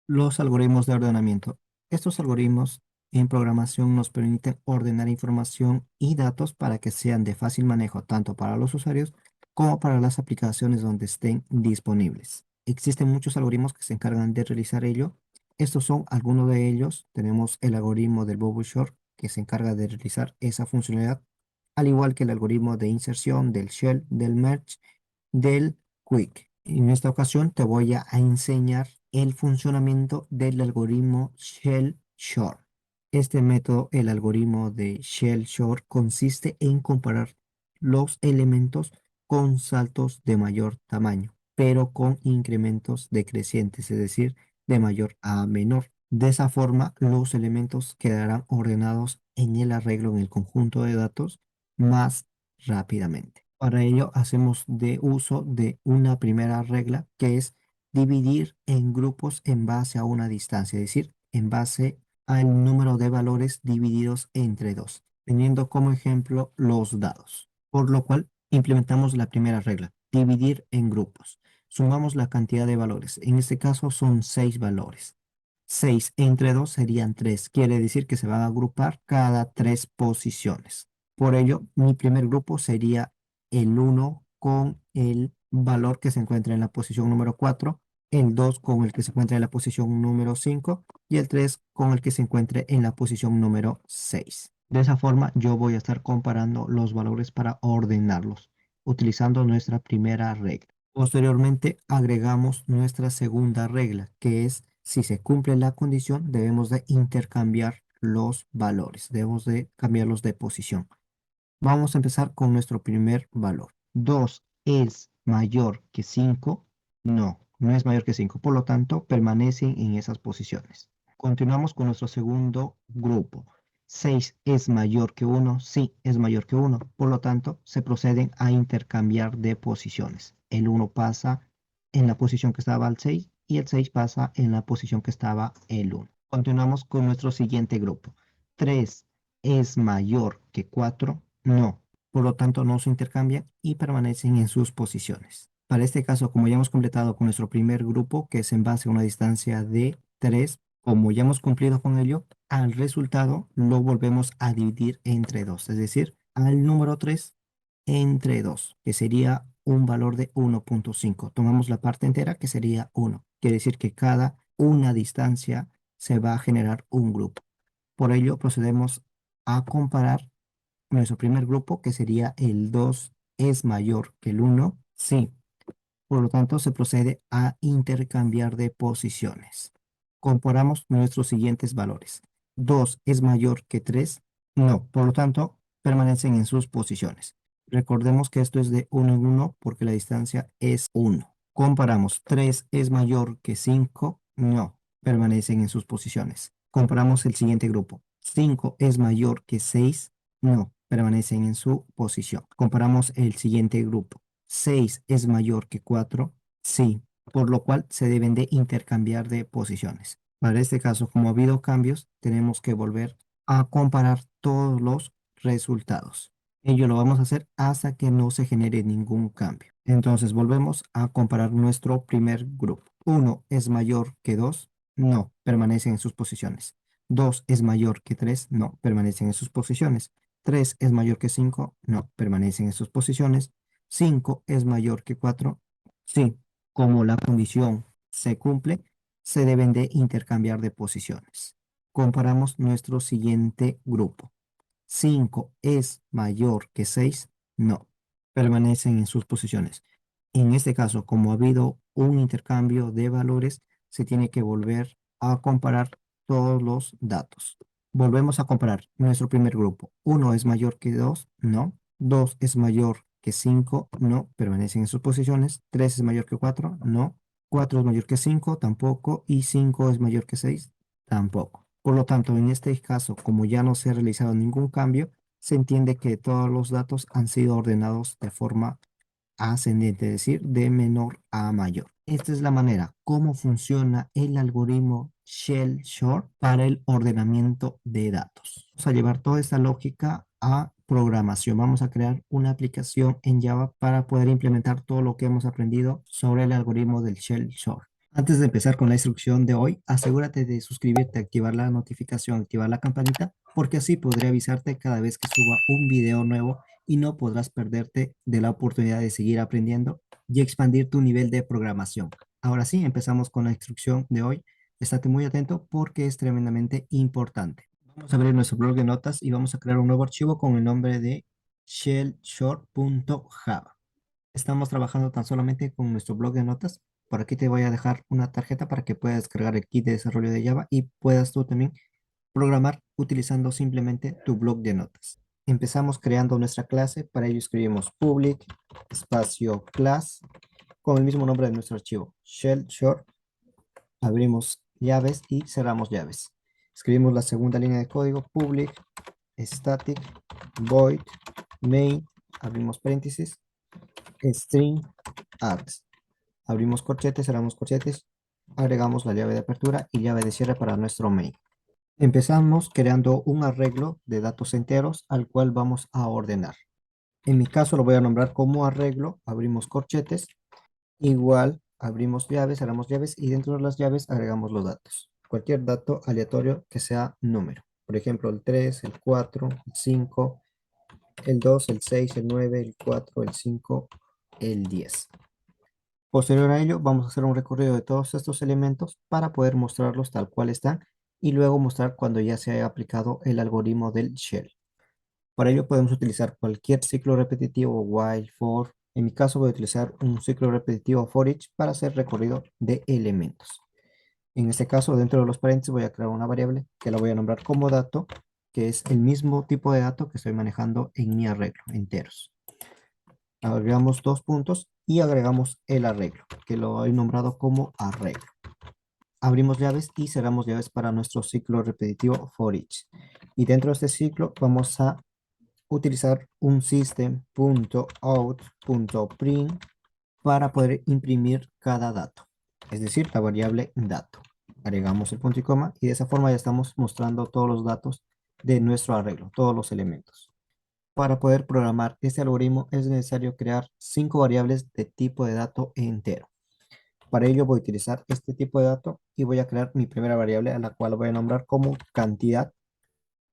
Los algoritmos de ordenamiento. Estos algoritmos en programación nos permiten ordenar información y datos para que sean de fácil manejo tanto para los usuarios como para las aplicaciones donde estén disponibles. Existen muchos algoritmos que se encargan de realizar ello. Estos son algunos de ellos. Tenemos el algoritmo del Bubble Short que se encarga de realizar esa funcionalidad, al igual que el algoritmo de inserción, del shell, del merge, del quick. En esta ocasión te voy a enseñar el funcionamiento del algoritmo Shell Short. Este método, el algoritmo de Shell Short, consiste en comparar los elementos con saltos de mayor tamaño, pero con incrementos decrecientes, es decir, de mayor a menor. De esa forma, los elementos quedarán ordenados en el arreglo en el conjunto de datos más rápidamente. Para ello, hacemos de uso de una primera regla que es dividir en grupos en base a una distancia, es decir, en base al número de valores divididos entre dos, teniendo como ejemplo los dados. Por lo cual, implementamos la primera regla, dividir en grupos. Sumamos la cantidad de valores. En este caso son 6 valores. 6 entre 2 serían 3. Quiere decir que se van a agrupar cada 3 posiciones. Por ello, mi primer grupo sería el 1 con el valor que se encuentra en la posición número 4, el 2 con el que se encuentra en la posición número 5 y el 3 con el que se encuentre en la posición número 6. De esa forma, yo voy a estar comparando los valores para ordenarlos, utilizando nuestra primera regla. Posteriormente, agregamos nuestra segunda regla, que es si se cumple la condición, debemos de intercambiar los valores, debemos de cambiarlos de posición. Vamos a empezar con nuestro primer valor. 2 es mayor que 5. No, no es mayor que 5. Por lo tanto, permanecen en esas posiciones. Continuamos con nuestro segundo grupo. 6 es mayor que 1. Sí, es mayor que 1. Por lo tanto, se proceden a intercambiar de posiciones. El 1 pasa en la posición que estaba el 6 y el 6 pasa en la posición que estaba el 1. Continuamos con nuestro siguiente grupo. 3 es mayor que 4. No, por lo tanto no se intercambian y permanecen en sus posiciones. Para este caso, como ya hemos completado con nuestro primer grupo, que es en base a una distancia de 3, como ya hemos cumplido con ello, al resultado lo volvemos a dividir entre 2, es decir, al número 3 entre 2, que sería un valor de 1.5. Tomamos la parte entera, que sería 1. Quiere decir que cada una distancia se va a generar un grupo. Por ello, procedemos a comparar nuestro primer grupo, que sería el 2 es mayor que el 1. Sí, por lo tanto se procede a intercambiar de posiciones. Comparamos nuestros siguientes valores. 2 es mayor que 3. No, por lo tanto permanecen en sus posiciones. Recordemos que esto es de 1 en 1 porque la distancia es 1. Comparamos. 3 es mayor que 5. No, permanecen en sus posiciones. Comparamos el siguiente grupo. 5 es mayor que 6. No, permanecen en su posición. Comparamos el siguiente grupo. 6 es mayor que 4. Sí, por lo cual se deben de intercambiar de posiciones. Para este caso, como ha habido cambios, tenemos que volver a comparar todos los resultados. Ello lo vamos a hacer hasta que no se genere ningún cambio. Entonces volvemos a comparar nuestro primer grupo. 1 es mayor que 2. No, permanecen en sus posiciones. 2 es mayor que 3. No, permanecen en sus posiciones. 3 es mayor que 5. No, permanecen en sus posiciones. 5 es mayor que 4. Sí, como la condición se cumple, se deben de intercambiar de posiciones. Comparamos nuestro siguiente grupo. 5 es mayor que 6. No, permanecen en sus posiciones. En este caso, como ha habido un intercambio de valores, se tiene que volver a comparar todos los datos. Volvemos a comparar nuestro primer grupo. 1 es mayor que 2. No. 2 es mayor que 5. No, permanecen en sus posiciones. 3 es mayor que 4. No. 4 es mayor que 5. Tampoco. Y 5 es mayor que 6. Tampoco. Por lo tanto, en este caso, como ya no se ha realizado ningún cambio, se entiende que todos los datos han sido ordenados de forma ascendente, es decir, de menor a mayor. Esta es la manera cómo funciona el algoritmo Shell Short para el ordenamiento de datos. Vamos a llevar toda esta lógica a programación. Vamos a crear una aplicación en Java para poder implementar todo lo que hemos aprendido sobre el algoritmo del Shell Short. Antes de empezar con la instrucción de hoy, asegúrate de suscribirte, activar la notificación, activar la campanita, porque así podré avisarte cada vez que suba un video nuevo y no podrás perderte de la oportunidad de seguir aprendiendo y expandir tu nivel de programación. Ahora sí, empezamos con la instrucción de hoy. Estate muy atento porque es tremendamente importante. Vamos a abrir nuestro blog de notas y vamos a crear un nuevo archivo con el nombre de shellshort.java. Estamos trabajando tan solamente con nuestro blog de notas. Por aquí te voy a dejar una tarjeta para que puedas descargar el kit de desarrollo de Java y puedas tú también programar utilizando simplemente tu blog de notas. Empezamos creando nuestra clase. Para ello escribimos public espacio class con el mismo nombre de nuestro archivo. Shell short. Abrimos llaves y cerramos llaves. Escribimos la segunda línea de código. Public static void main. Abrimos paréntesis. String args. Abrimos corchetes, cerramos corchetes, agregamos la llave de apertura y llave de cierre para nuestro main. Empezamos creando un arreglo de datos enteros al cual vamos a ordenar. En mi caso lo voy a nombrar como arreglo, abrimos corchetes, igual abrimos llaves, cerramos llaves y dentro de las llaves agregamos los datos. Cualquier dato aleatorio que sea número. Por ejemplo, el 3, el 4, el 5, el 2, el 6, el 9, el 4, el 5, el 10. Posterior a ello, vamos a hacer un recorrido de todos estos elementos para poder mostrarlos tal cual están y luego mostrar cuando ya se haya aplicado el algoritmo del shell. Para ello podemos utilizar cualquier ciclo repetitivo, while, for. En mi caso voy a utilizar un ciclo repetitivo for each para hacer recorrido de elementos. En este caso, dentro de los paréntesis voy a crear una variable que la voy a nombrar como dato, que es el mismo tipo de dato que estoy manejando en mi arreglo, enteros. Agregamos dos puntos y agregamos el arreglo, que lo he nombrado como arreglo. Abrimos llaves y cerramos llaves para nuestro ciclo repetitivo for each. Y dentro de este ciclo vamos a utilizar un system.out.print para poder imprimir cada dato, es decir, la variable dato. Agregamos el punto y coma y de esa forma ya estamos mostrando todos los datos de nuestro arreglo, todos los elementos. Para poder programar este algoritmo es necesario crear 5 variables de tipo de dato entero. Para ello voy a utilizar este tipo de dato y voy a crear mi primera variable a la cual voy a nombrar como cantidad,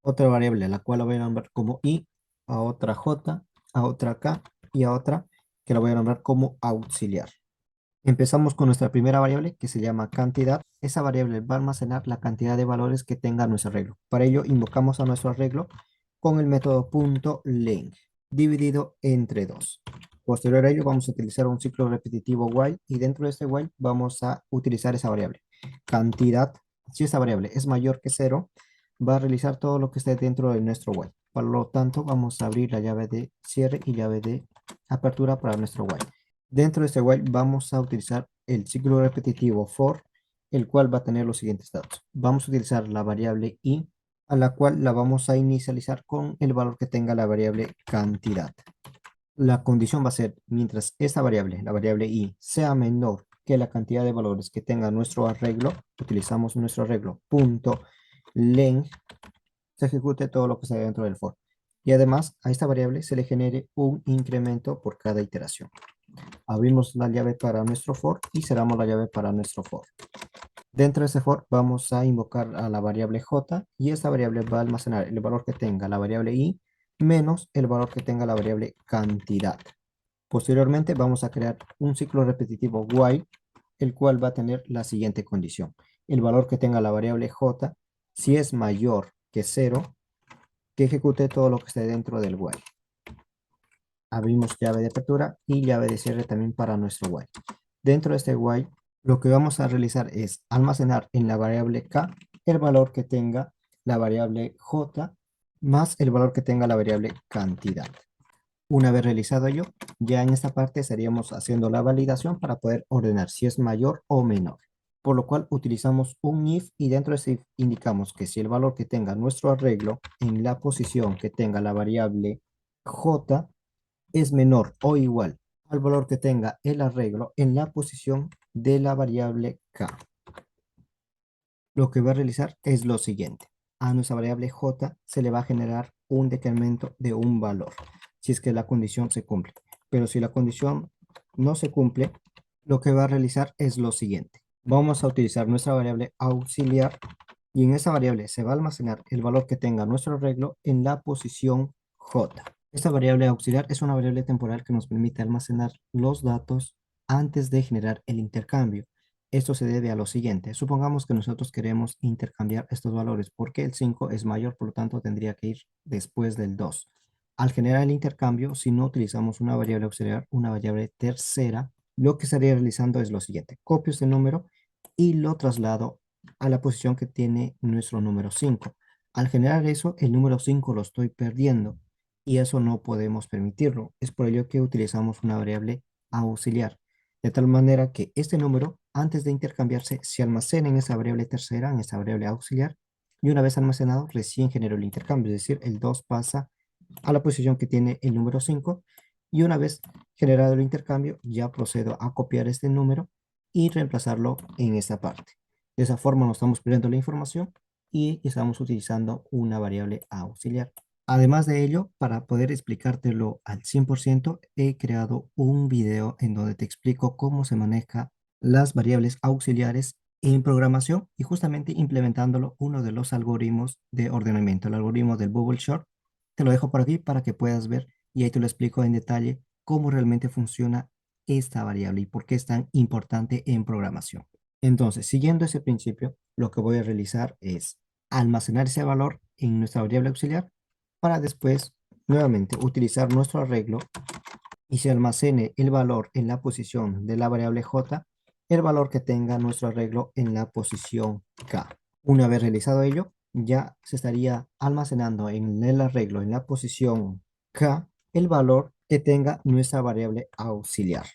otra variable a la cual voy a nombrar como i, a otra j, a otra k y a otra que la voy a nombrar como auxiliar. Empezamos con nuestra primera variable que se llama cantidad. Esa variable va a almacenar la cantidad de valores que tenga nuestro arreglo. Para ello invocamos a nuestro arreglo con el método .length dividido entre 2. Posterior a ello vamos a utilizar un ciclo repetitivo while y dentro de este while vamos a utilizar esa variable. Cantidad, si esa variable es mayor que 0, va a realizar todo lo que esté dentro de nuestro while. Por lo tanto, vamos a abrir la llave de cierre y llave de apertura para nuestro while. Dentro de este while vamos a utilizar el ciclo repetitivo for, el cual va a tener los siguientes datos. Vamos a utilizar la variable i, a la cual la vamos a inicializar con el valor que tenga la variable cantidad. La condición va a ser, mientras esta variable, la variable i, sea menor que la cantidad de valores que tenga nuestro arreglo, utilizamos nuestro arreglo .length, se ejecute todo lo que está dentro del for. Y además a esta variable se le genere un incremento por cada iteración. Abrimos la llave para nuestro for y cerramos la llave para nuestro for. Dentro de ese for vamos a invocar a la variable j y esta variable va a almacenar el valor que tenga la variable i menos el valor que tenga la variable cantidad. Posteriormente vamos a crear un ciclo repetitivo while, el cual va a tener la siguiente condición. El valor que tenga la variable j, si es mayor que 0, que ejecute todo lo que esté dentro del while. Abrimos llave de apertura y llave de cierre también para nuestro while. Dentro de este while, lo que vamos a realizar es almacenar en la variable k el valor que tenga la variable j más el valor que tenga la variable cantidad. Una vez realizado ello, ya en esta parte estaríamos haciendo la validación para poder ordenar si es mayor o menor. Por lo cual utilizamos un if y dentro de ese if indicamos que si el valor que tenga nuestro arreglo en la posición que tenga la variable j es menor o igual al valor que tenga el arreglo en la posición de la variable k. Lo que va a realizar es lo siguiente. A nuestra variable j se le va a generar un decremento de un valor, si es que la condición se cumple. Pero si la condición no se cumple, lo que va a realizar es lo siguiente. Vamos a utilizar nuestra variable auxiliar y en esa variable se va a almacenar el valor que tenga nuestro arreglo en la posición J. Esta variable auxiliar es una variable temporal que nos permite almacenar los datos antes de generar el intercambio. Esto se debe a lo siguiente. Supongamos que nosotros queremos intercambiar estos valores porque el 5 es mayor, por lo tanto tendría que ir después del 2. Al generar el intercambio, si no utilizamos una variable auxiliar, una variable tercera, lo que estaría realizando es lo siguiente. Copio este número y lo traslado a la posición que tiene nuestro número 5. Al generar eso, el número 5 lo estoy perdiendo y eso no podemos permitirlo. Es por ello que utilizamos una variable auxiliar, de tal manera que este número, antes de intercambiarse, se almacena en esa variable tercera, en esa variable auxiliar, y una vez almacenado, recién generó el intercambio, es decir, el 2 pasa a la posición que tiene el número 5 y una vez generado el intercambio, ya procedo a copiar este número y reemplazarlo en esta parte. De esa forma no estamos perdiendo la información y estamos utilizando una variable auxiliar. Además de ello, para poder explicártelo al 100%, he creado un video en donde te explico cómo se maneja las variables auxiliares en programación y justamente implementándolo uno de los algoritmos de ordenamiento, el algoritmo del Bubble Short. Te lo dejo por aquí para que puedas ver y ahí te lo explico en detalle cómo realmente funciona esta variable y por qué es tan importante en programación. Entonces, siguiendo ese principio, lo que voy a realizar es almacenar ese valor en nuestra variable auxiliar para después nuevamente utilizar nuestro arreglo y se almacene el valor en la posición de la variable j, el valor que tenga nuestro arreglo en la posición k. Una vez realizado ello, ya se estaría almacenando en el arreglo en la posición k el valor que tenga nuestra variable auxiliar.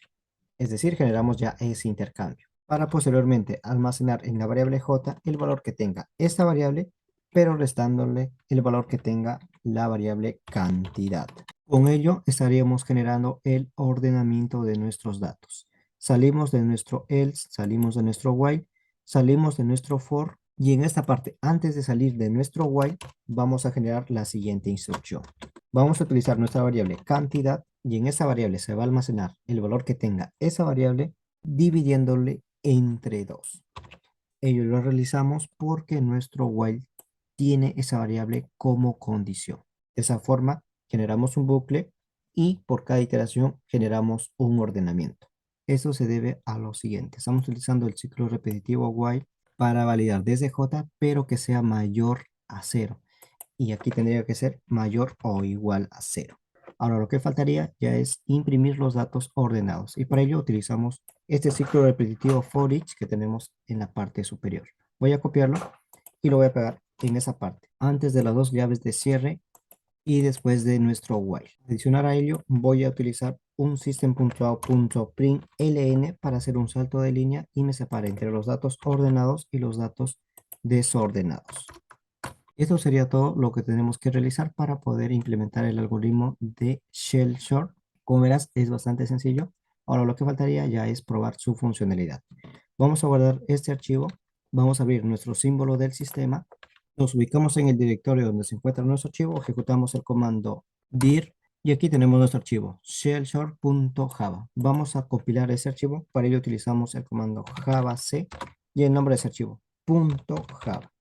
Es decir, generamos ya ese intercambio para posteriormente almacenar en la variable j el valor que tenga esta variable, pero restándole el valor que tenga la variable cantidad. Con ello estaríamos generando el ordenamiento de nuestros datos. Salimos de nuestro else, salimos de nuestro while, salimos de nuestro for y en esta parte, antes de salir de nuestro while, vamos a generar la siguiente instrucción. Vamos a utilizar nuestra variable cantidad y en esa variable se va a almacenar el valor que tenga esa variable dividiéndole entre 2. Ello lo realizamos porque nuestro while tiene esa variable como condición. De esa forma generamos un bucle y por cada iteración generamos un ordenamiento. Eso se debe a lo siguiente. Estamos utilizando el ciclo repetitivo while para validar desde j, pero que sea mayor a 0 y aquí tendría que ser mayor o igual a 0. Ahora lo que faltaría ya es imprimir los datos ordenados y para ello utilizamos este ciclo repetitivo for each que tenemos en la parte superior. Voy a copiarlo y lo voy a pegar en esa parte, antes de las dos llaves de cierre y después de nuestro while. Adicional a ello, voy a utilizar un system.out.println para hacer un salto de línea y me separe entre los datos ordenados y los datos desordenados. Esto sería todo lo que tenemos que realizar para poder implementar el algoritmo de Shell Short. Como verás, es bastante sencillo. Ahora lo que faltaría ya es probar su funcionalidad. Vamos a guardar este archivo. Vamos a abrir nuestro símbolo del sistema. Nos ubicamos en el directorio donde se encuentra nuestro archivo. Ejecutamos el comando dir y aquí tenemos nuestro archivo shellshort.java. Vamos a compilar ese archivo. Para ello utilizamos el comando javac y el nombre de ese archivo .java.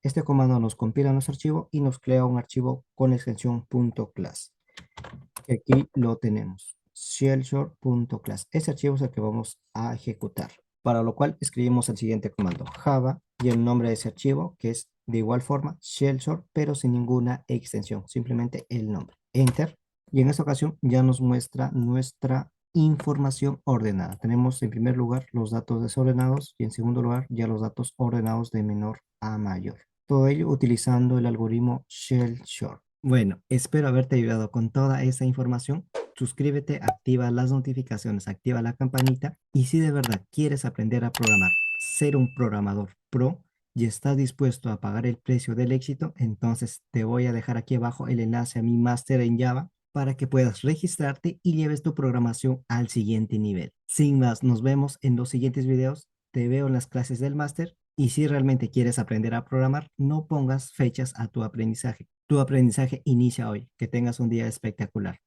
Este comando nos compila nuestro archivo y nos crea un archivo con la extensión .class. Aquí lo tenemos, shellshort.class. Ese archivo es el que vamos a ejecutar, para lo cual escribimos el siguiente comando, java y el nombre de ese archivo, que es de igual forma shellshort, pero sin ninguna extensión, simplemente el nombre. Enter. Y en esta ocasión ya nos muestra nuestra información ordenada. Tenemos en primer lugar los datos desordenados y en segundo lugar ya los datos ordenados de menor a mayor. Todo ello utilizando el algoritmo Shell Short. Bueno, espero haberte ayudado con toda esa información. Suscríbete, activa las notificaciones, activa la campanita y si de verdad quieres aprender a programar, ser un programador pro y estás dispuesto a pagar el precio del éxito, entonces te voy a dejar aquí abajo el enlace a mi máster en Java para que puedas registrarte y lleves tu programación al siguiente nivel. Sin más, nos vemos en los siguientes videos. Te veo en las clases del máster y si realmente quieres aprender a programar, no pongas fechas a tu aprendizaje. Tu aprendizaje inicia hoy. Que tengas un día espectacular.